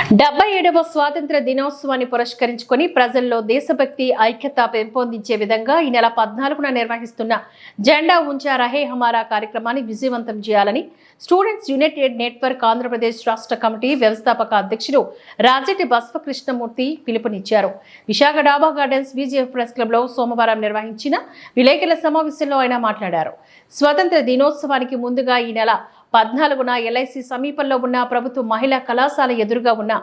77వ స్వాతంత్ర దినోత్సవాన్ని పురస్కరించుకొని ప్రజల్లో దేశభక్తి ఐక్యత పెంపొందించే విధంగా ఈ నెల 14న నిర్వహిస్తున్న జెండా ఉంచా రహే హమారా కార్యక్రమాన్ని విజయవంతం చేయాలని స్టూడెంట్స్ యునైటెడ్ నెట్వర్క్ ఆంధ్రప్రదేశ్ రాష్ట్ర కమిటీ వ్యవస్థాపక అధ్యక్షుడు రాజెట్టి బసవకృష్ణమూర్తి పిలుపునిచ్చారు. విశాఖ డాబా గార్డెన్స్ విజిఎఫ్ ప్రెస్ క్లబ్ లో సోమవారం నిర్వహించిన విలేకరుల సమావేశంలో ఆయన మాట్లాడారు. స్వాతంత్ర దినోత్సవానికి ముందుగా ఈ నెల 14న ఎల్ఐసి సమీపంలో ఉన్న ప్రభుత్వ మహిళా కళాశాల ఎదురుగా ఉన్న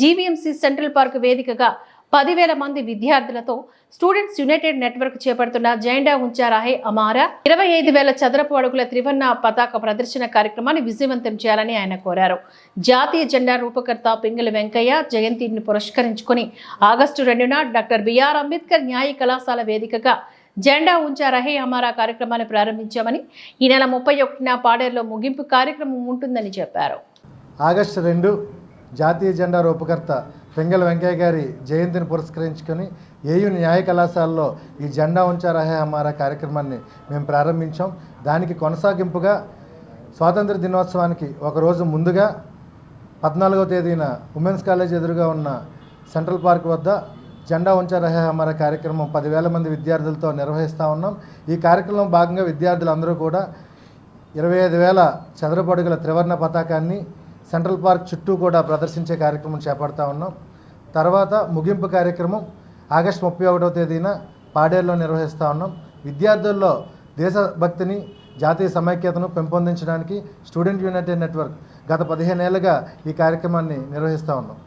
జీవీఎంసీ సెంట్రల్ పార్క్ వేదికగా 10,000 మంది విద్యార్థులతో స్టూడెంట్స్ యునైటెడ్ నెట్వర్క్ చేపడుతున్న జెండా ఉంచా రహే హమారా 25,000 చదరపు అడుగుల త్రివర్ణ పతాక ప్రదర్శన కార్యక్రమాన్ని విజయవంతం చేయాలని ఆయన కోరారు. జాతీయ జెండా రూపకర్త పింగళి వెంకయ్య జయంతిని పురస్కరించుకొని ఆగస్టు 2న డాక్టర్ బిఆర్ అంబేద్కర్ న్యాయ కళాశాల వేదికగా జెండా ఉంచా రహే హమారా కార్యక్రమాన్ని ప్రారంభించామని, ఈ నెల 31న పాడేరులో ముగింపు కార్యక్రమం ఉంటుందని చెప్పారు. ఆగస్టు 2 జాతీయ జెండా రూపకర్త పింగళి వెంకయ్య గారి జయంతిని పురస్కరించుకొని ఏయూ న్యాయ కళాశాలలో ఈ జెండా ఉంచా రహే హమారా కార్యక్రమాన్ని మేము ప్రారంభించాం. దానికి కొనసాగింపుగా స్వాతంత్ర దినోత్సవానికి ఒకరోజు ముందుగా 14వ తేదీన ఉమెన్స్ కాలేజ్ ఎదురుగా ఉన్న సెంట్రల్ పార్క్ వద్ద జెండా ఉంచా రహే హమారా కార్యక్రమం 10,000 మంది విద్యార్థులతో నిర్వహిస్తూ ఉన్నాం. ఈ కార్యక్రమంలో భాగంగా విద్యార్థులందరూ కూడా 25,000 చదరపు అడుగుల త్రివర్ణ పతాకాన్ని సెంట్రల్ పార్క్ చుట్టూ కూడా ప్రదర్శించే కార్యక్రమం చేపడతా ఉన్నాం. తర్వాత ముగింపు కార్యక్రమం ఆగస్టు 31వ తేదీన పాడేరులో నిర్వహిస్తూ ఉన్నాం. విద్యార్థుల్లో దేశభక్తిని జాతీయ సమైక్యతను పెంపొందించడానికి స్టూడెంట్ యునైటెడ్ నెట్వర్క్ గత 15 ఏళ్ళుగా ఈ కార్యక్రమాన్ని నిర్వహిస్తూ ఉన్నాం.